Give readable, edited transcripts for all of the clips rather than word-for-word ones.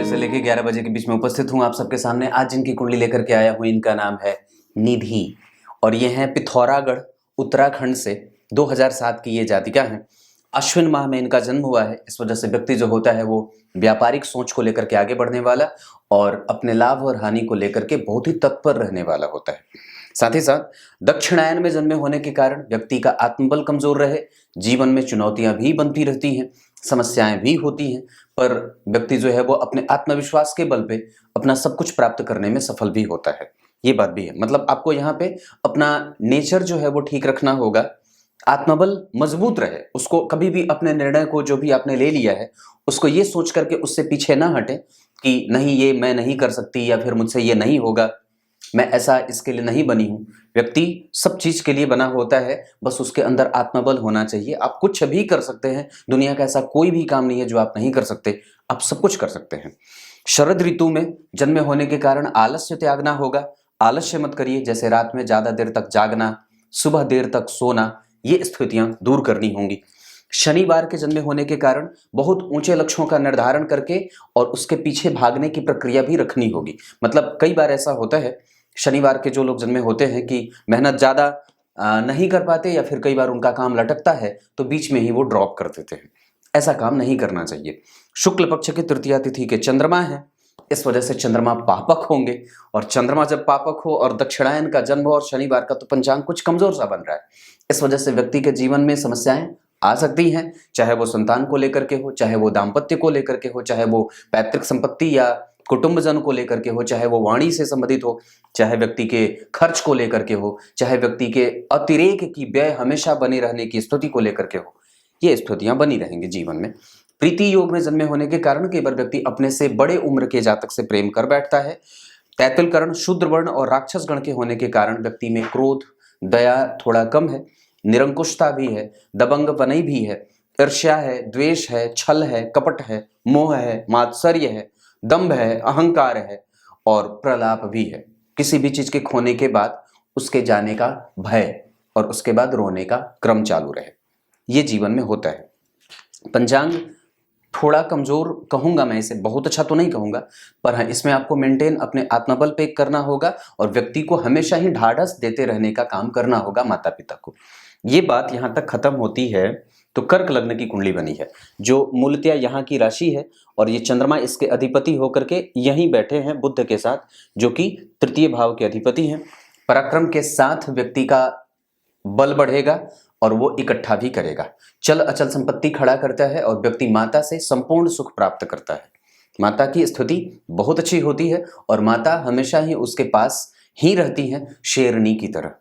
से लेकर 11 बजे के बीच में उपस्थित हूँ आप सबके सामने। आज जिनकी कुंडली लेकर के आया हूँ इनका नाम है निधि और ये हैं पिथौरागढ़ उत्तराखंड से। 2007 की ये जातिका हैं। अश्विन माह में इनका जन्म हुआ है। इस वजह से व्यक्ति जो होता है वो व्यापारिक सोच को लेकर के आगे बढ़ने वाला और अपने लाभ और हानि को लेकर के बहुत ही तत्पर रहने वाला होता है। साथ ही साथ दक्षिणायन में जन्मे होने के कारण व्यक्ति का आत्मबल कमजोर रहे, जीवन में चुनौतियां भी बनती रहती हैं, समस्याएं भी होती हैं, पर व्यक्ति जो है वो अपने आत्मविश्वास के बल पे अपना सब कुछ प्राप्त करने में सफल भी होता है। ये बात भी है। मतलब आपको यहाँ पे अपना नेचर जो है वो ठीक रखना होगा, आत्मबल मजबूत रहे, उसको कभी भी अपने निर्णय को जो भी आपने ले लिया है उसको ये सोच करके उससे पीछे ना हटे कि नहीं ये मैं नहीं कर सकती या फिर मुझसे ये नहीं होगा, मैं ऐसा इसके लिए नहीं बनी हूँ। व्यक्ति सब चीज के लिए बना होता है, बस उसके अंदर आत्मबल होना चाहिए। आप कुछ भी कर सकते हैं, दुनिया का ऐसा कोई भी काम नहीं है जो आप नहीं कर सकते, आप सब कुछ कर सकते हैं। शरद ऋतु में जन्मे होने के कारण आलस्य त्यागना होगा। आलस्य मत करिए, जैसे रात में ज्यादा देर तक जागना, सुबह देर तक सोना, ये स्थितियां दूर करनी होंगी। शनिवार के जन्मे होने के कारण बहुत ऊंचे लक्ष्यों का निर्धारण करके और उसके पीछे भागने की प्रक्रिया भी रखनी होगी। मतलब कई बार ऐसा होता है शनिवार के जो लोग जन्मे होते हैं कि मेहनत ज्यादा नहीं कर पाते या फिर कई बार उनका काम लटकता है तो बीच में ही वो ड्रॉप कर देते हैं। ऐसा काम नहीं करना चाहिए। शुक्ल पक्ष की तृतीया तिथि के चंद्रमा है, इस वजह से चंद्रमा पापक होंगे और चंद्रमा जब पापक हो और दक्षिणायन का जन्म हो और शनिवार का, तो पंचांग कुछ कमजोर सा बन रहा है। इस वजह से व्यक्ति के जीवन में समस्याएं आ सकती हैं, चाहे वो संतान को लेकर के हो, चाहे वो दाम्पत्य को लेकर के हो, चाहे वो पैतृक संपत्ति या कुटुंबजन को लेकर के हो, चाहे वो वाणी से संबंधित हो, चाहे व्यक्ति के खर्च को लेकर के हो, चाहे व्यक्ति के अतिरेक की व्यय हमेशा बने रहने की स्थिति को लेकर के हो। ये स्थितियां बनी रहेंगी जीवन में। प्रीति योग में जन्मे होने के कारण कई बार व्यक्ति अपने से बड़े उम्र के जातक से प्रेम कर बैठता है। तैतल करण शूद्र वर्ण और राक्षस गण के होने के कारण व्यक्ति में क्रोध, दया थोड़ा कम है, निरंकुशता भी है, दबंग पनई भी है, ईर्ष्या है, द्वेष है, छल है, कपट है, मोह है, मात्सर्य है, दंभ है, अहंकार है और प्रलाप भी है। किसी भी चीज के खोने के बाद उसके जाने का भय और उसके बाद रोने का क्रम चालू रहे, ये जीवन में होता है। पंचांग थोड़ा कमजोर कहूंगा मैं इसे, बहुत अच्छा तो नहीं कहूंगा, पर हाँ इसमें आपको मेंटेन अपने आत्मबल पे करना होगा और व्यक्ति को हमेशा ही ढाढ़स देते रहने का काम करना होगा माता पिता को। ये बात यहाँ तक खत्म होती है तो कर्क लग्न की कुंडली बनी है जो मूलतः यहाँ की राशि है और ये चंद्रमा इसके अधिपति होकर के यहीं बैठे हैं बुध के साथ, जो कि तृतीय भाव के अधिपति हैं। पराक्रम के साथ व्यक्ति का बल बढ़ेगा और वो इकट्ठा भी करेगा, चल अचल संपत्ति खड़ा करता है और व्यक्ति माता से संपूर्ण सुख प्राप्त करता है। माता की स्थिति बहुत अच्छी होती है और माता हमेशा ही उसके पास ही रहती है, शेरनी की तरह।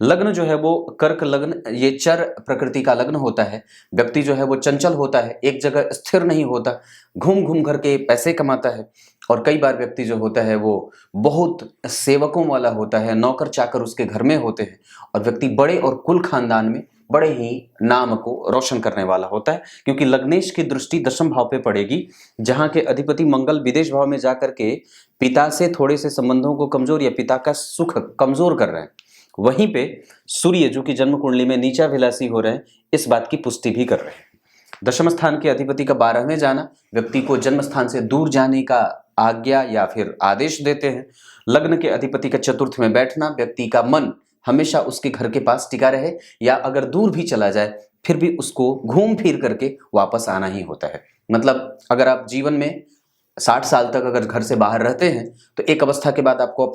लग्न जो है वो कर्क लग्न, ये चर प्रकृति का लग्न होता है। व्यक्ति जो है वो चंचल होता है, एक जगह स्थिर नहीं होता, घूम घूम करके पैसे कमाता है और कई बार व्यक्ति जो होता है वो बहुत सेवकों वाला होता है, नौकर चाकर उसके घर में होते हैं और व्यक्ति बड़े और कुल खानदान में बड़े ही नाम को रोशन करने वाला होता है, क्योंकि लग्नेश की दृष्टि दशम भाव पे पड़ेगी, जहां के अधिपति मंगल विदेश भाव में जाकर के पिता से थोड़े से संबंधों को कमजोर या पिता का सुख कमजोर कर रहे हैं। वहीं पे सूर्य जो कि जन्म कुंडली में नीचाभिलाषी हो रहे हैं, इस बात की पुष्टि भी कर रहे हैं। दशम स्थान के अधिपति का 12वें जाना व्यक्ति को जन्म स्थान से दूर जाने का आज्ञा या फिर आदेश देते हैं। लग्न के अधिपति का चतुर्थ में बैठना व्यक्ति का मन हमेशा उसके घर के पास टिका रहे या अगर दूर भी चला जाए फिर भी उसको घूम फिर करके वापस आना ही होता है। मतलब अगर आप जीवन में 60 साल तक अगर घर से बाहर रहते हैं तो एक अवस्था के बाद आपको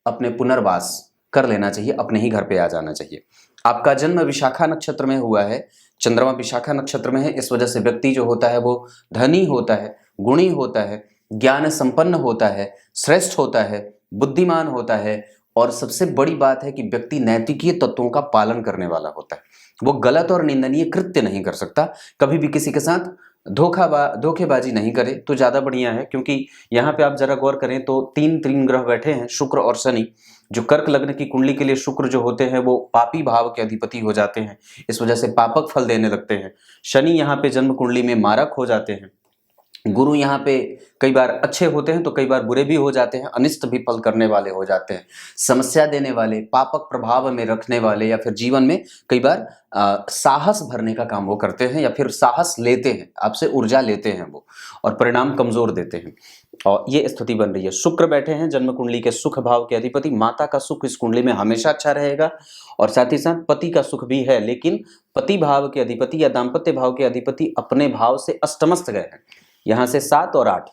अपने पुनर्वास कर लेना चाहिए, अपने ही घर पे आ जाना चाहिए। आपका जन्म विशाखा नक्षत्र में हुआ है, चंद्रमा विशाखा नक्षत्र में है, इस वजह से व्यक्ति जो होता है वो धनी होता है, गुणी होता है, ज्ञान संपन्न होता है, श्रेष्ठ होता है, बुद्धिमान होता है और सबसे बड़ी बात है कि व्यक्ति नैतिकीय तत्वों का पालन करने वाला होता है। वो गलत और निंदनीय कृत्य नहीं कर सकता, कभी भी किसी के साथ धोखेबाजी नहीं करे तो ज्यादा बढ़िया है, क्योंकि यहाँ पे आप जरा गौर करें तो तीन ग्रह बैठे हैं, शुक्र और शनि। जो कर्क लग्न की कुंडली के लिए शुक्र जो होते हैं वो पापी भाव के अधिपति हो जाते हैं, इस वजह से पापक फल देने लगते हैं। शनि यहाँ पे जन्म कुंडली में मारक हो जाते हैं गुरु यहाँ पे कई बार अच्छे होते हैं तो कई बार बुरे भी हो जाते हैं, अनिष्ट भी फल करने वाले हो जाते हैं, समस्या देने वाले, पापक प्रभाव में रखने वाले, या फिर जीवन में कई बार साहस भरने का काम वो करते हैं, या फिर साहस लेते हैं, आपसे ऊर्जा लेते हैं वो, और परिणाम कमजोर देते हैं। और ये स्थिति बन रही है। शुक्र बैठे हैं जन्म कुंडली के सुख भाव के अधिपति, माता का सुख इस कुंडली में हमेशा अच्छा रहेगा, और साथ ही साथ पति का सुख भी है, लेकिन पति भाव के अधिपति या दाम्पत्य भाव के अधिपति अपने भाव से अष्टमस्त गए हैं, यहाँ से 7 और 8,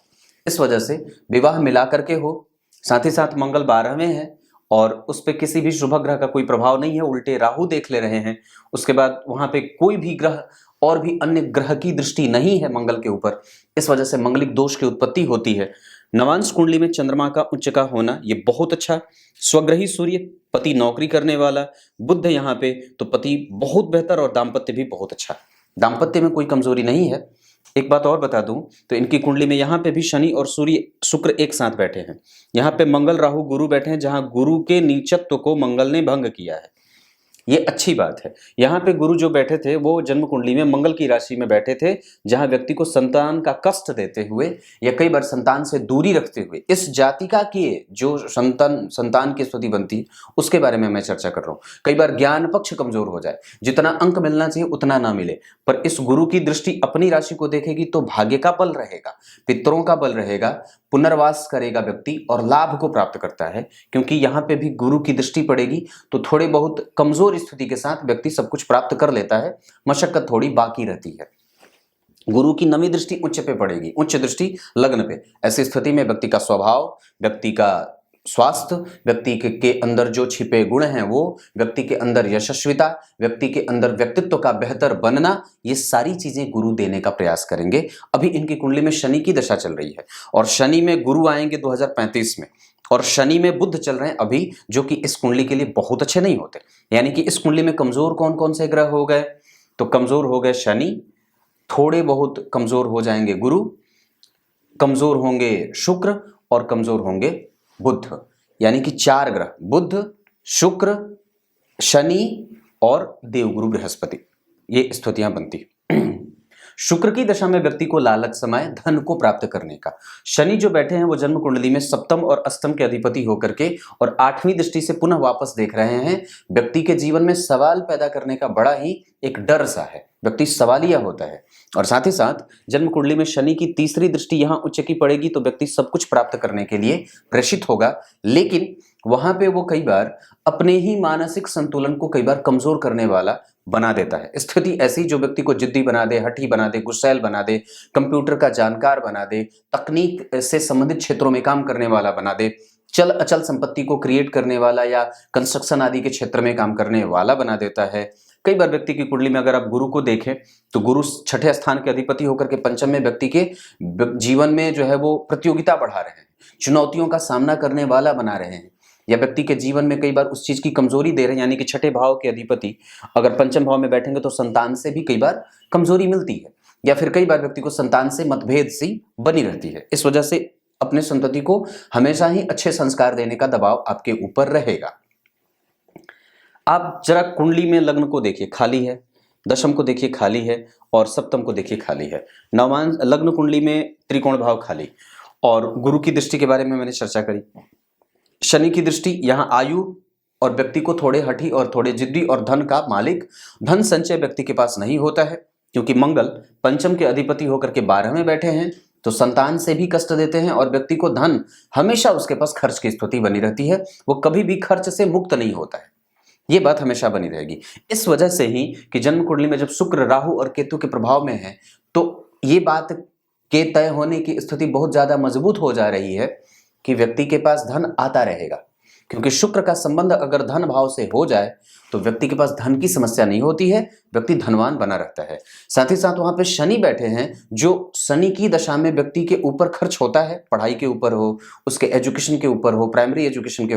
इस वजह से विवाह मिला करके हो। साथ ही साथ मंगल 12वें है और उस पर किसी भी शुभ ग्रह का कोई प्रभाव नहीं है, उल्टे राहु देख ले रहे हैं। उसके बाद वहां पे कोई भी ग्रह और भी अन्य ग्रह की दृष्टि नहीं है मंगल के ऊपर, इस वजह से मंगलिक दोष की उत्पत्ति होती है। नवांश कुंडली में चंद्रमा का उच्च का होना ये बहुत अच्छा। स्वग्रही सूर्य, पति नौकरी करने वाला, बुध यहाँ पे तो पति बहुत बेहतर, और दाम्पत्य भी बहुत अच्छा, दाम्पत्य में कोई कमजोरी नहीं है। एक बात और बता दूं तो इनकी कुंडली में यहाँ पे भी शनि और सूर्य शुक्र एक साथ बैठे हैं, यहाँ पे मंगल राहु गुरु बैठे हैं, जहां गुरु के नीचत्व को मंगल ने भंग किया है, ये अच्छी बात है। यहाँ पे गुरु जो बैठे थे वो जन्म कुंडली में मंगल की राशि में बैठे थे, जहां व्यक्ति को संतान का कष्ट देते हुए या कई बार संतान से दूरी रखते हुए इस जातिका की जो संतान की स्थिति बनती है उसके बारे में मैं चर्चा कर रहा हूँ। कई बार ज्ञान पक्ष कमजोर हो जाए, जितना अंक मिलना चाहिए उतना ना मिले, पर इस गुरु की दृष्टि अपनी राशि को देखेगी तो भाग्य का बल रहेगा, पितरों का बल रहेगा, पुनर्वास करेगा व्यक्ति और लाभ को प्राप्त करता है। क्योंकि यहाँ पे भी गुरु की दृष्टि पड़ेगी तो थोड़े बहुत कमजोर स्थिति के साथ व्यक्ति सब कुछ प्राप्त कर लेता है, मशक्कत थोड़ी बाकी रहती है। गुरु की नवी दृष्टि उच्च पे पड़ेगी, उच्च दृष्टि लग्न पे। ऐसी स्थिति में व्यक्ति का स्वभाव, व्यक्ति का स्वास्थ्य, व्यक्ति के अंदर जो छिपे गुण हैं वो, व्यक्ति के अंदर यशस्विता, व्यक्ति के अंदर व्यक्तित्व का बेहतर बनना, ये सारी चीजें गुरु देने का प्रयास करेंगे। अभी इनकी कुंडली में शनि की दशा चल रही है और शनि में गुरु आएंगे 2035 में, और शनि में बुध चल रहे हैं अभी, जो कि इस कुंडली के लिए बहुत अच्छे नहीं होते। यानी कि इस कुंडली में कमजोर कौन कौन से ग्रह हो गए, तो कमजोर हो गए शनि, थोड़े बहुत कमजोर हो जाएंगे गुरु, कमजोर होंगे शुक्र और कमजोर होंगे बुध। यानी कि 4 ग्रह, बुध, शुक्र, शनि और देवगुरु बृहस्पति, ये स्थितियां बनती। शुक्र की दशा में व्यक्ति को लालच समाये धन को प्राप्त करने का। शनि जो बैठे हैं वो जन्म कुंडली में सप्तम और अष्टम के अधिपति होकर के और 8वीं दृष्टि से पुनः वापस देख रहे हैं। व्यक्ति के जीवन में सवाल पैदा करने का बड़ा ही एक डर सा है, व्यक्ति सवालिया होता है। और साथ ही साथ जन्म कुंडली में शनि की तीसरी दृष्टि यहाँ उच्च की पड़ेगी तो व्यक्ति सब कुछ प्राप्त करने के लिए प्रेषित होगा, लेकिन वहां पे वो कई बार अपने ही मानसिक संतुलन को कई बार कमजोर करने वाला बना देता है। स्थिति ऐसी जो व्यक्ति को जिद्दी बना दे, हठी बना दे, गुस्सैल बना दे, कंप्यूटर का जानकार बना दे, तकनीक से संबंधित क्षेत्रों में काम करने वाला बना दे, चल अचल संपत्ति को क्रिएट करने वाला या कंस्ट्रक्शन आदि के क्षेत्र में काम करने वाला बना देता है। कई बार व्यक्ति की कुंडली में अगर आप गुरु को देखें तो गुरु 6ठे स्थान के अधिपति होकर के पंचम में व्यक्ति के जीवन में जो है वो प्रतियोगिता बढ़ा रहे हैं, चुनौतियों का सामना करने वाला बना रहे हैं, या व्यक्ति के जीवन में कई बार उस चीज की कमजोरी दे रहे हैं। यानी कि 6ठे भाव के अधिपति अगर पंचम भाव में बैठेंगे तो संतान से भी कई बार कमजोरी मिलती है, या फिर कई बार व्यक्ति को संतान से मतभेद सी बनी रहती है। इस वजह से अपने संतति को हमेशा ही अच्छे संस्कार देने का दबाव आपके ऊपर रहेगा। आप जरा कुंडली में लग्न को देखिए खाली है, दशम को देखिए खाली है, और सप्तम को देखिए खाली है। नवांश लग्न कुंडली में त्रिकोण भाव खाली, और गुरु की दृष्टि के बारे में मैंने चर्चा करी। शनि की दृष्टि यहाँ आयु और व्यक्ति को थोड़े हठी और थोड़े जिद्दी और धन का मालिक, धन संचय व्यक्ति के पास नहीं होता है क्योंकि मंगल पंचम के अधिपति होकर के 12वें बैठे हैं तो संतान से भी कष्ट देते हैं और व्यक्ति को धन हमेशा उसके पास खर्च की स्थिति बनी रहती है, वो कभी भी खर्च से मुक्त नहीं होता है, ये बात हमेशा बनी रहेगी। इस वजह से ही कि जन्म कुंडली में जब शुक्र राहु और केतु के प्रभाव में है तो ये बात के तय होने की स्थिति बहुत ज्यादा मजबूत हो जा रही है कि व्यक्ति के पास धन आता रहेगा, क्योंकि शुक्र का संबंध अगर धन भाव से हो जाए तो व्यक्ति के पास धन की समस्या नहीं होती है, व्यक्ति धनवान बना रहता है। साथ ही साथ वहां पे शनि बैठे हैं, जो शनि की दशा में व्यक्ति के ऊपर खर्च होता है, पढ़ाई के ऊपर हो, उसके एजुकेशन के ऊपर हो, प्राइमरी एजुकेशन के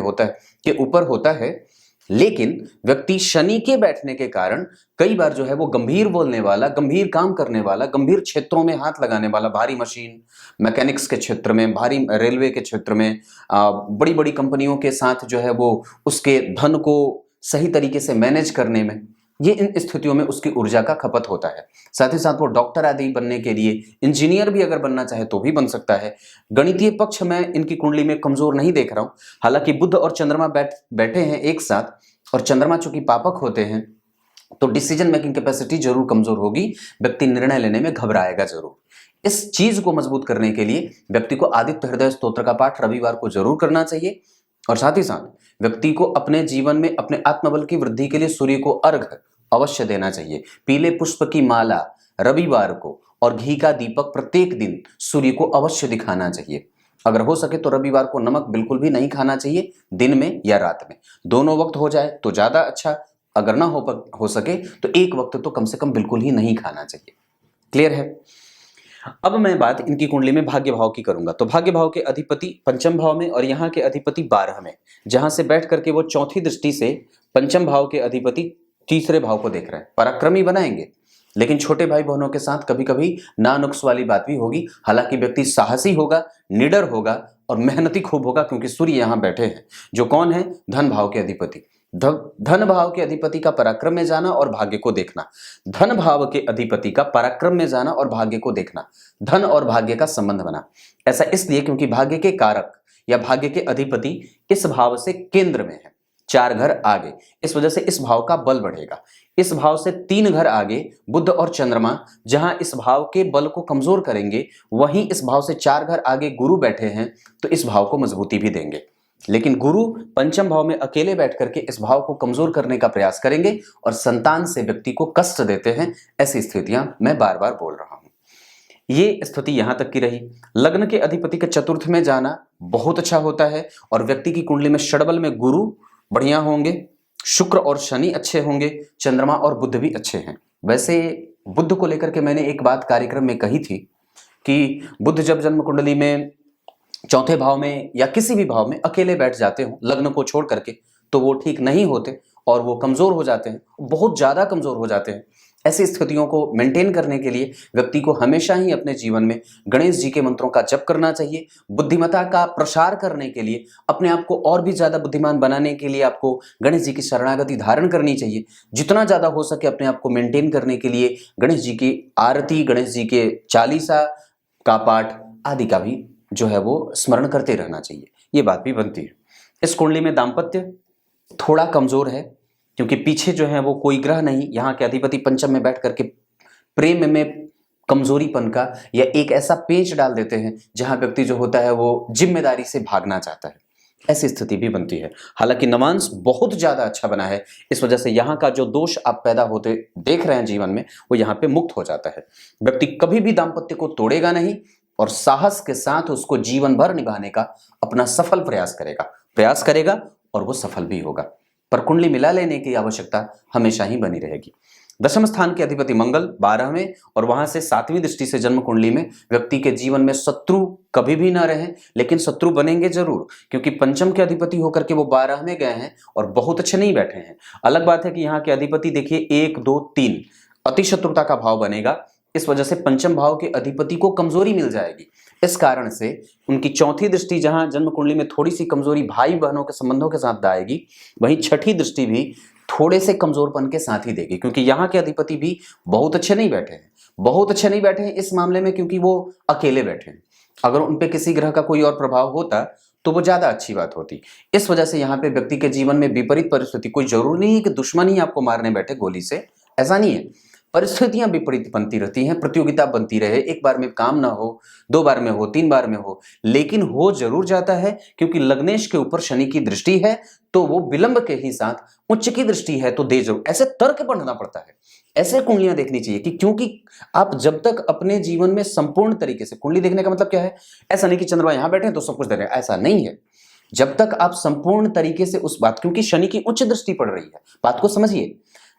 ऊपर होता है, लेकिन व्यक्ति शनि के बैठने के कारण कई बार जो है वो गंभीर बोलने वाला, गंभीर काम करने वाला, गंभीर क्षेत्रों में हाथ लगाने वाला, भारी मशीन मैकेनिक्स के क्षेत्र में, भारी रेलवे के क्षेत्र में, बड़ी बड़ी कंपनियों के साथ जो है वो उसके धन को सही तरीके से मैनेज करने में ये इन स्थितियों में उसकी ऊर्जा का खपत होता है। साथ ही साथ वो डॉक्टर आदि बनने के लिए, इंजीनियर भी अगर बनना चाहे तो भी बन सकता है। गणितीय पक्ष में इनकी कुंडली में कमजोर नहीं देख रहा हूं। हालांकि बुध और चंद्रमा बैठे हैं एक साथ, और चंद्रमा चूंकि पापक होते हैं तो डिसीजन मेकिंग कैपेसिटी जरूर कमजोर होगी, व्यक्ति निर्णय लेने में घबराएगा जरूर। इस चीज को मजबूत करने के लिए व्यक्ति को आदित्य हृदय स्तोत्र का पाठ रविवार को जरूर करना चाहिए, और साथ ही साथ व्यक्ति को अपने जीवन में अपने आत्मबल की वृद्धि के लिए सूर्य को अर्घ्य अवश्य देना चाहिए। पीले पुष्प की माला रविवार को और घी का दीपक प्रत्येक दिन सूर्य को अवश्य दिखाना चाहिए। अगर हो सके तो रविवार को नमक बिल्कुल भी नहीं खाना चाहिए, दिन में या रात में, दोनों वक्त हो जाए तो ज्यादा अच्छा। अगर ना हो सके तो एक वक्त तो कम से कम बिल्कुल ही नहीं खाना चाहिए। क्लियर है? अब मैं बात इनकी कुंडली में भाग्य भाव की करूंगा। तो भाग्य भाव के अधिपति पंचम भाव में और यहाँ के अधिपति 12 में, जहां से बैठ करके वो चौथी दृष्टि से पंचम भाव के अधिपति तीसरे भाव को देख रहे हैं। पराक्रमी बनाएंगे, लेकिन छोटे भाई बहनों के साथ कभी कभी नानुक्स वाली बात भी होगी। हालांकि व्यक्ति साहसी होगा, निडर होगा और मेहनती खूब होगा, क्योंकि सूर्य यहाँ बैठे हैं जो कौन है? धन भाव के अधिपति। धन भाव के अधिपति का पराक्रम में जाना और भाग्य को देखना, धन भाव के अधिपति का पराक्रम में जाना और भाग्य को देखना, धन और भाग्य का संबंध बना। ऐसा इसलिए क्योंकि भाग्य के कारक या भाग्य के अधिपति इस भाव से केंद्र में है, 4 घर आगे। इस वजह से इस भाव का बल बढ़ेगा। इस भाव से 3 घर आगे बुध और चंद्रमा जहां इस भाव के बल को कमजोर करेंगे, वहीं इस भाव से 4 घर आगे गुरु बैठे हैं तो इस भाव को मजबूती भी देंगे। लेकिन गुरु पंचम भाव में अकेले बैठ करके इस भाव को कमजोर करने का प्रयास करेंगे और संतान से व्यक्ति को कष्ट देते हैं। ऐसी स्थितियां मैं बार बार बोल रहा हूं। ये स्थिति यहां तक की रही। लग्न के अधिपति के चतुर्थ में जाना बहुत अच्छा होता है, और व्यक्ति की कुंडली में षडबल में गुरु बढ़िया होंगे, शुक्र और शनि अच्छे होंगे, चंद्रमा और बुध भी अच्छे हैं। वैसे बुध को लेकर के मैंने एक बात कार्यक्रम में कही थी कि बुध जब जन्म कुंडली में चौथे भाव में या किसी भी भाव में अकेले बैठ जाते हो लग्न को छोड़ करके, तो वो ठीक नहीं होते और वो कमजोर हो जाते हैं, बहुत ज्यादा कमजोर हो जाते हैं। ऐसी स्थितियों को मेंटेन करने के लिए व्यक्ति को हमेशा ही अपने जीवन में गणेश जी के मंत्रों का जप करना चाहिए। बुद्धिमत्ता का प्रसार करने के लिए, अपने आप को और भी ज्यादा बुद्धिमान बनाने के लिए आपको गणेश जी की शरणागति धारण करनी चाहिए। जितना ज्यादा हो सके अपने आप को मेंटेन करने के लिए गणेश जी की आरती, गणेश जी के चालीसा का पाठ आदि का भी जो है वो स्मरण करते रहना चाहिए। ये बात भी बनती है। इस कुंडली में दाम्पत्य थोड़ा कमजोर है, क्योंकि पीछे जो है वो कोई ग्रह नहीं। यहाँ के अधिपति पंचम में बैठ करके प्रेम में कमजोरीपन का या एक ऐसा पेंच डाल देते हैं जहां व्यक्ति जो होता है वो जिम्मेदारी से भागना चाहता है। ऐसी स्थिति भी बनती है। हालांकि नवांश बहुत ज्यादा अच्छा बना है, इस वजह से यहाँ का जो दोष आप पैदा होते देख रहे हैं जीवन में, वो यहाँ पे मुक्त हो जाता है। व्यक्ति कभी भी दाम्पत्य को तोड़ेगा नहीं और साहस के साथ उसको जीवन भर निभाने का अपना सफल प्रयास करेगा और वो सफल भी होगा। पर कुंडली मिला लेने की आवश्यकता हमेशा ही बनी रहेगी। दशम स्थान के अधिपति मंगल 12वें और वहां से 7वीं दृष्टि से जन्म कुंडली में व्यक्ति के जीवन में शत्रु कभी भी ना रहे, लेकिन शत्रु बनेंगे जरूर, क्योंकि पंचम के अधिपति होकर के वो 12 में गए हैं और बहुत अच्छे नहीं बैठे हैं। अलग बात है कि यहाँ के अधिपति देखिए 1, 2, 3 अति शत्रुता का भाव बनेगा। इस वजह से पंचम भाव के अधिपति को कमजोरी मिल जाएगी। इस कारण से उनकी चौथी दृष्टि जहां जन्म कुंडली में थोड़ी सी कमजोरी भाई बहनों के संबंधों के साथ आएगी, वहीं छठी दृष्टि भी थोड़े से कमजोरपन के साथ ही देगी, क्योंकि यहाँ के अधिपति भी बहुत अच्छे नहीं बैठे हैं इस मामले में, क्योंकि वो अकेले बैठे हैं। अगर उन पे किसी ग्रह का कोई और प्रभाव होता तो वो ज्यादा अच्छी बात होती। इस वजह से यहाँ पे व्यक्ति के जीवन में विपरीत परिस्थिति, कोई जरूरी नहीं है कि दुश्मन ही आपको मारने बैठे गोली से, ऐसा नहीं है। परिस्थितियां विपरीत बनती रहती हैं, प्रतियोगिता बनती रहे, एक बार में काम ना हो, 2 बार में हो, 3 बार में हो, लेकिन हो जरूर जाता है, क्योंकि लग्नेश के ऊपर शनि की दृष्टि है तो वो विलंब के ही साथ उच्च की दृष्टि है तो दे जरूर। ऐसे तर्क पढ़ना पड़ता है, ऐसे कुंडलियां देखनी चाहिए कि क्योंकि आप जब तक अपने जीवन में संपूर्ण तरीके से, कुंडली देखने का मतलब क्या है, ऐसा नहीं कि चंद्रमा यहां बैठे हैं तो सब कुछ दे रहे हैं, ऐसा नहीं है। जब तक आप संपूर्ण तरीके से उस बात, क्योंकि शनि की उच्च दृष्टि पड़ रही है, बात को समझिए,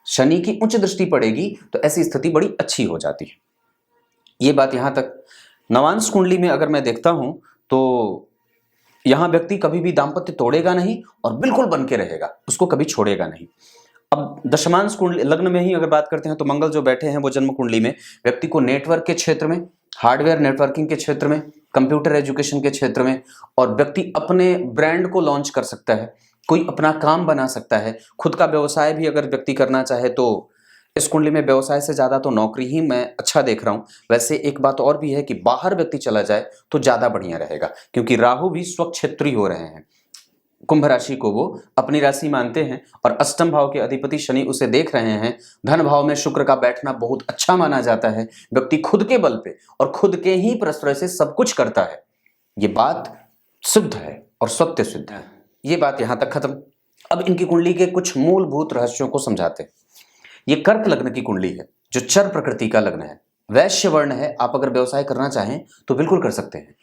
शनि की उच्च दृष्टि पड़ेगी तो ऐसी स्थिति बड़ी अच्छी हो जाती है। ये बात यहां तक। नवांश कुंडली में अगर मैं देखता हूं तो यहां व्यक्ति कभी भी दाम्पत्य तोड़ेगा नहीं और बिल्कुल बन के रहेगा, उसको कभी छोड़ेगा नहीं। अब दशमांश कुंडली लग्न में ही अगर बात करते हैं तो मंगल जो बैठे हैं वो जन्म कुंडली में व्यक्ति को नेटवर्क के क्षेत्र में, हार्डवेयर नेटवर्किंग के क्षेत्र में, कंप्यूटर एजुकेशन के क्षेत्र में, और व्यक्ति अपने ब्रांड को लॉन्च कर सकता है, कोई अपना काम बना सकता है, खुद का व्यवसाय भी अगर व्यक्ति करना चाहे तो इस कुंडली में व्यवसाय से ज़्यादा तो नौकरी ही मैं अच्छा देख रहा हूँ। वैसे एक बात और भी है कि बाहर व्यक्ति चला जाए तो ज़्यादा बढ़िया रहेगा, क्योंकि राहु भी स्वक्षेत्री हो रहे हैं। कुंभ राशि को वो अपनी राशि मानते हैं और अष्टम भाव के अधिपति शनि उसे देख रहे हैं। धन भाव में शुक्र का बैठना बहुत अच्छा माना जाता है। व्यक्ति खुद के बल पे और खुद के ही प्रश्रय से सब कुछ करता है। ये बात सिद्ध है और सत्य सिद्ध है। ये बात यहां तक खत्म। अब इनकी कुंडली के कुछ मूलभूत रहस्यों को समझाते हैं। ये कर्क लग्न की कुंडली है, जो चर प्रकृति का लग्न है, वैश्य वर्ण है। आप अगर व्यवसाय करना चाहें तो बिल्कुल कर सकते हैं,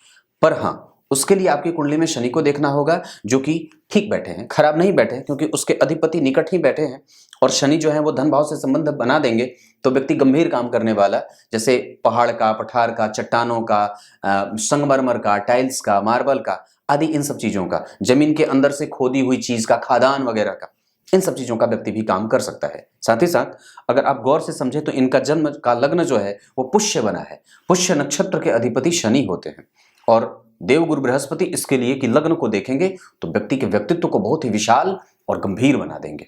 पर हाँ, उसके लिए आपकी कुंडली में शनि को देखना होगा, जो कि ठीक बैठे हैं, खराब नहीं बैठे हैं, क्योंकि उसके अधिपति निकट ही बैठे हैं। और शनि जो है वो धन भाव से संबंध बना देंगे तो व्यक्ति गंभीर काम करने वाला, जैसे पहाड़ का, पठार का, चट्टानों का, संगमरमर का, टाइल्स का, मार्बल का आदि, इन सब चीजों का, जमीन के अंदर से खोदी हुई चीज का, खादान वगैरह का, इन सब चीजों का व्यक्ति भी काम कर सकता है। साथ ही साथ अगर आप गौर से समझे तो इनका जन्म का लग्न जो है वो पुष्य बना है। पुष्य नक्षत्र के अधिपति शनि होते हैं और देवगुरु बृहस्पति इसके लिए कि लग्न को देखेंगे तो व्यक्ति के व्यक्तित्व को बहुत ही विशाल और गंभीर बना देंगे।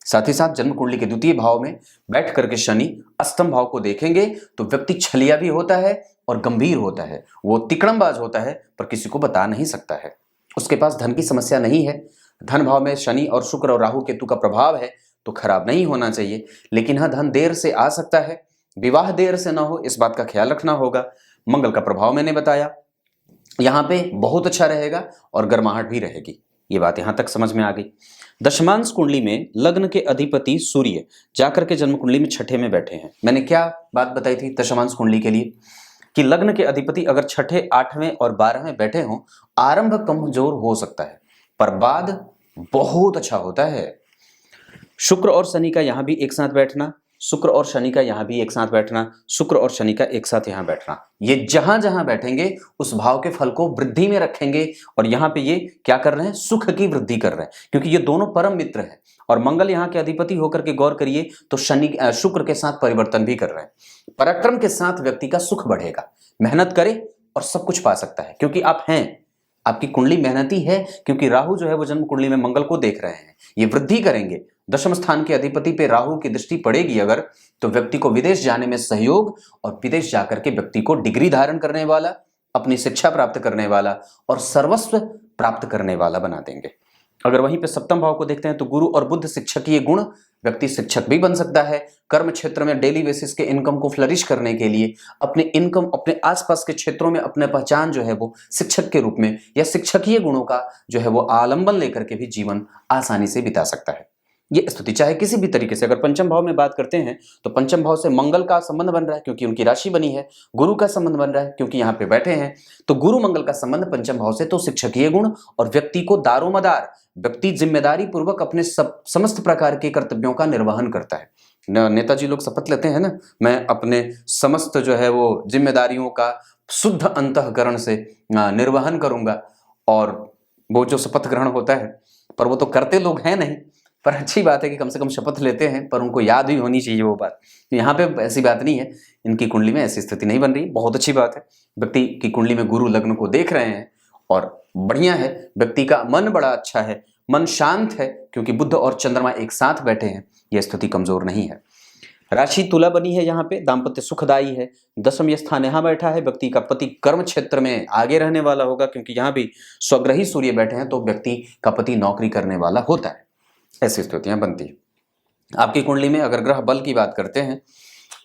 साथ ही साथ जन्म कुंडली के द्वितीय भाव में बैठ करके शनि अष्टम भाव को देखेंगे तो व्यक्ति छलिया भी होता है और गंभीर होता है। वो तिकड़मबाज होता है पर किसी को बता नहीं सकता है। उसके पास धन की समस्या नहीं है। धन भाव में शनि और शुक्र और राहु केतु का प्रभाव है तो खराब नहीं होना चाहिए, लेकिन हाँ, धन देर से आ सकता है, विवाह देर से ना हो, इस बात का ख्याल रखना होगा। मंगल का प्रभाव मैंने बताया, यहाँ पे बहुत अच्छा रहेगा और गर्माहट भी रहेगी। ये बात यहाँ तक समझ में आ गई। दशमांश कुंडली में लग्न के अधिपति सूर्य जाकर के जन्म कुंडली में छठे में बैठे हैं। मैंने क्या बात बताई थी दशमांश कुंडली के लिए कि लग्न के अधिपति अगर छठे, आठवें और 12वें बैठे हों, आरंभ कमजोर हो सकता है पर बाद बहुत अच्छा होता है। शुक्र और शनि का यहां भी एक साथ बैठना, शुक्र और शनि का यहां भी एक साथ बैठना, शुक्र और शनि का एक साथ यहां बैठना, ये जहां जहां बैठेंगे उस भाव के फल को वृद्धि में रखेंगे। और यहां पे ये क्या कर रहे हैं, सुख की वृद्धि कर रहे हैं, क्योंकि ये दोनों परम मित्र हैं। और मंगल यहाँ के अधिपति होकर के गौर करिए तो शनि शुक्र के साथ परिवर्तन भी कर रहे हैं। पराक्रम के साथ व्यक्ति का सुख बढ़ेगा। मेहनत करे और सब कुछ पा सकता है, क्योंकि आप हैं, आपकी कुंडली मेहनती है, क्योंकि राहु जो है वो जन्म कुंडली में मंगल को देख रहे हैं, ये वृद्धि करेंगे। दशम स्थान के अधिपति पे राहु की दृष्टि पड़ेगी अगर, तो व्यक्ति को विदेश जाने में सहयोग और विदेश जाकर के व्यक्ति को डिग्री धारण करने वाला, अपनी शिक्षा प्राप्त करने वाला और सर्वस्व प्राप्त करने वाला बना देंगे। अगर वहीं पे सप्तम भाव को देखते हैं तो गुरु और बुध शिक्षकीय गुण, व्यक्ति शिक्षक भी बन सकता है। कर्म क्षेत्र में डेली बेसिस के इनकम को फ्लरिश करने के लिए अपने इनकम, अपने आसपास के क्षेत्रों में अपने पहचान जो है वो शिक्षक के रूप में या शिक्षकीय गुणों का जो है वो आलंबन लेकर के भी जीवन आसानी से बिता सकता है। ये स्थिति चाहे किसी भी तरीके से, अगर पंचम भाव में बात करते हैं तो पंचम भाव से मंगल का संबंध बन रहा है क्योंकि उनकी राशि बनी है, गुरु का संबंध बन रहा है क्योंकि यहाँ पे बैठे हैं, तो गुरु मंगल का संबंध पंचम भाव से, तो शिक्षकीय गुण और व्यक्ति को दारोमदार, व्यक्ति जिम्मेदारी पूर्वक अपने समस्त प्रकार के कर्तव्यों का निर्वहन करता है। नेताजी लोग शपथ लेते हैं ना, मैं अपने समस्त जो है वो जिम्मेदारियों का शुद्ध अंतःकरण से निर्वहन करूंगा, और वो जो शपथ ग्रहण होता है, पर वो तो करते लोग हैं नहीं, पर अच्छी बात है कि कम से कम शपथ लेते हैं, पर उनको याद भी होनी चाहिए वो बात। तो यहाँ पे ऐसी बात नहीं है, इनकी कुंडली में ऐसी स्थिति नहीं बन रही, बहुत अच्छी बात है। व्यक्ति की कुंडली में गुरु लग्न को देख रहे हैं और बढ़िया है। व्यक्ति का मन बड़ा अच्छा है, मन शांत है, क्योंकि बुध और चंद्रमा एक साथ बैठे हैं, यह स्थिति कमजोर नहीं है। राशि तुला बनी है, यहाँ पे दाम्पत्य सुखदायी है। दसम स्थान यहाँ बैठा है, व्यक्ति का पति कर्म क्षेत्र में आगे रहने वाला होगा, क्योंकि यहाँ भी स्वग्रही सूर्य बैठे हैं, तो व्यक्ति का पति नौकरी करने वाला होता है। ऐसी स्थितियां बनती है। आपकी कुंडली में अगर ग्रह बल की बात करते हैं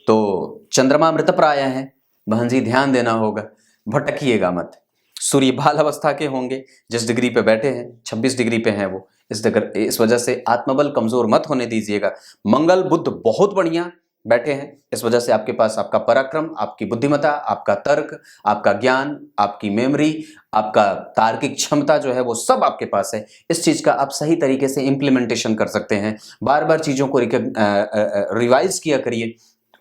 तो चंद्रमा मृत प्राय है, बहन जी ध्यान देना होगा, भटकिएगा मत। सूर्य बाल अवस्था के होंगे, जिस डिग्री पे बैठे हैं 26 डिग्री पे हैं वो, इस वजह से आत्मबल कमजोर मत होने दीजिएगा। मंगल बुध बहुत बढ़िया बैठे हैं, इस वजह से आपके पास आपका पराक्रम, आपकी बुद्धिमत्ता, आपका तर्क, आपका ज्ञान, आपकी मेमोरी, आपका तार्किक क्षमता जो है वो सब आपके पास है। इस चीज का आप सही तरीके से इम्प्लीमेंटेशन कर सकते हैं। बार बार चीजों को रिवाइज किया करिए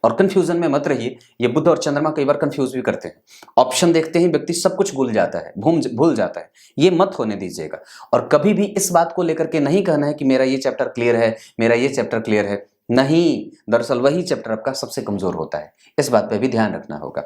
और कंफ्यूजन में मत रहिए। ये बुध और चंद्रमा कई बार कंफ्यूज भी करते हैं, ऑप्शन देखते ही व्यक्ति सब कुछ भूल जाता है, भूल जाता है। ये मत होने दीजिएगा। और कभी भी इस बात को लेकर के नहीं कहना है कि मेरा ये चैप्टर क्लियर है, मेरा ये चैप्टर क्लियर है, नहीं, दरअसल वही चैप्टर आपका सबसे कमजोर होता है। इस बात पे भी ध्यान रखना होगा।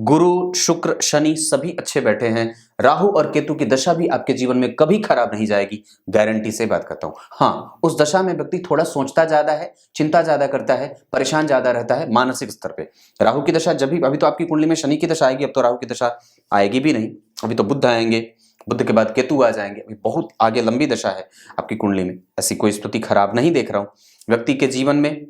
गुरु, शुक्र, शनि सभी अच्छे बैठे हैं। राहु और केतु की दशा भी आपके जीवन में कभी खराब नहीं जाएगी, गारंटी से बात करता हूं। हाँ, उस दशा में व्यक्ति थोड़ा सोचता ज्यादा है, चिंता ज्यादा करता है, परेशान ज्यादा रहता है मानसिक स्तर पे। राहु की दशा जब भी, अभी तो आपकी कुंडली में शनि की दशा आएगी, अब तो राहु की दशा आएगी भी नहीं, अभी तो बुध आएंगे, बुध के बाद केतु आ जाएंगे, अभी बहुत आगे लंबी दशा है आपकी कुंडली में। ऐसी कोई स्थिति खराब नहीं देख रहा हूं। व्यक्ति के जीवन में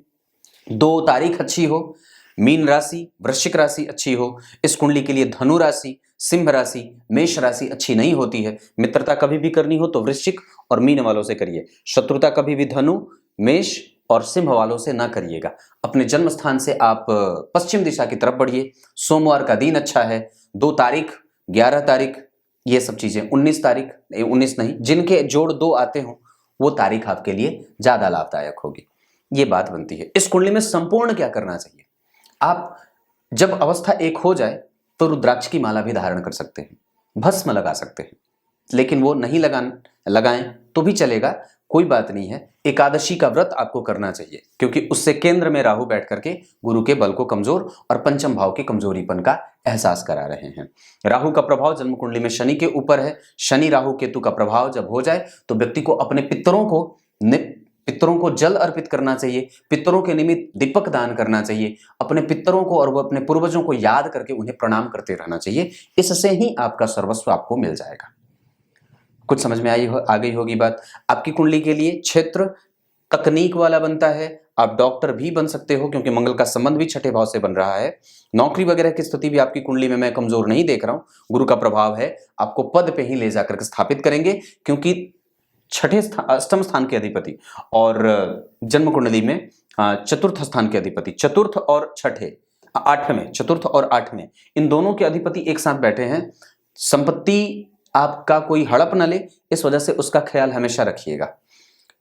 2 तारीख अच्छी हो, मीन राशि, वृश्चिक राशि अच्छी हो। इस कुंडली के लिए धनु राशि, सिंह राशि, मेष राशि अच्छी नहीं होती है। मित्रता कभी भी करनी हो तो वृश्चिक और मीन वालों से करिए। शत्रुता कभी भी धनु, मेष और सिंह वालों से ना करिएगा। अपने जन्म स्थान से आप पश्चिम दिशा की तरफ बढ़िए। सोमवार का दिन अच्छा है, 2 तारीख, 11 तारीख, ये सब चीजें, 19 तारीख, 19 नहीं, जिनके जोड़ 2 आते हो वो तारीख आपके लिए ज्यादा लाभदायक होगी, ये बात बनती है। इस कुंडली में संपूर्ण क्या करना चाहिए? आप जब अवस्था 1 हो जाए तो रुद्राक्ष की माला भी धारण कर सकते हैं, भस्म लगा सकते हैं, लेकिन वो नहीं लगाएं तो भी चलेगा, कोई बात नहीं है। एकादशी का व्रत आपको करना चाहिए, क्योंकि उससे केंद्र में राहु बैठ करके गुरु के बल को कमजोर और पंचम भाव के कमजोरीपन का एहसास करा रहे हैं। राहु का प्रभाव जन्म कुंडली में शनि के ऊपर है। शनि राहु केतु का प्रभाव जब हो जाए तो व्यक्ति को अपने पितरों को जल अर्पित करना चाहिए, पितरों के निमित्त दीपक दान करना चाहिए, अपने पितरों को और वो अपने पूर्वजों को याद करके उन्हें प्रणाम करते रहना चाहिए। इससे ही आपका सर्वस्व आपको मिल जाएगा। कुछ समझ में आ गई होगी बात। आपकी कुंडली के लिए क्षेत्र तकनीक वाला बनता है, आप डॉक्टर भी बन सकते हो, क्योंकि मंगल का संबंध भी छठे भाव से बन रहा है। नौकरी वगैरह की स्थिति भी आपकी कुंडली में मैं कमजोर नहीं देख रहा हूं, गुरु का प्रभाव है, आपको पद पे ही ले जाकर के स्थापित करेंगे, क्योंकि अष्टम स्थान के अधिपति और जन्म कुंडली में चतुर्थ स्थान के अधिपति, चतुर्थ और 8वें, इन दोनों के अधिपति एक साथ बैठे हैं। संपत्ति आपका कोई हड़प न ले, इस वजह से उसका ख्याल हमेशा रखिएगा।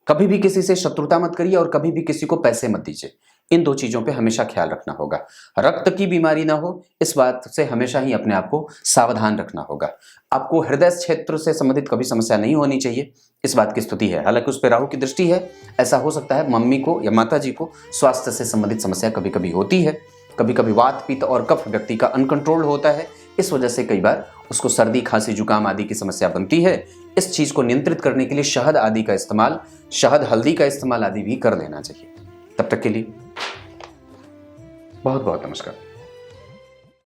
कभी भी किसी से शत्रुता मत करिए और कभी भी किसी को पैसे मत दीजिए, इन 2 चीजों पे हमेशा ख्याल रखना होगा। रक्त की बीमारी ना हो, इस बात से हमेशा ही अपने आप को सावधान रखना होगा। आपको हृदय क्षेत्र से संबंधित कभी समस्या नहीं होनी चाहिए, इस बात की स्तुति है। हालांकि उस पर राहु की दृष्टि है, ऐसा हो सकता है मम्मी को या माता जी को स्वास्थ्य से संबंधित समस्या कभी कभी होती है। कभी कभी वात, पित्त और कफ व्यक्ति का अनकंट्रोल होता है, इस वजह से कई बार उसको सर्दी, खांसी, जुकाम आदि की समस्या बनती है। इस चीज को नियंत्रित करने के लिए शहद आदि का इस्तेमाल, शहद हल्दी का इस्तेमाल आदि भी कर लेना चाहिए। तब तक के लिए बहुत बहुत नमस्कार।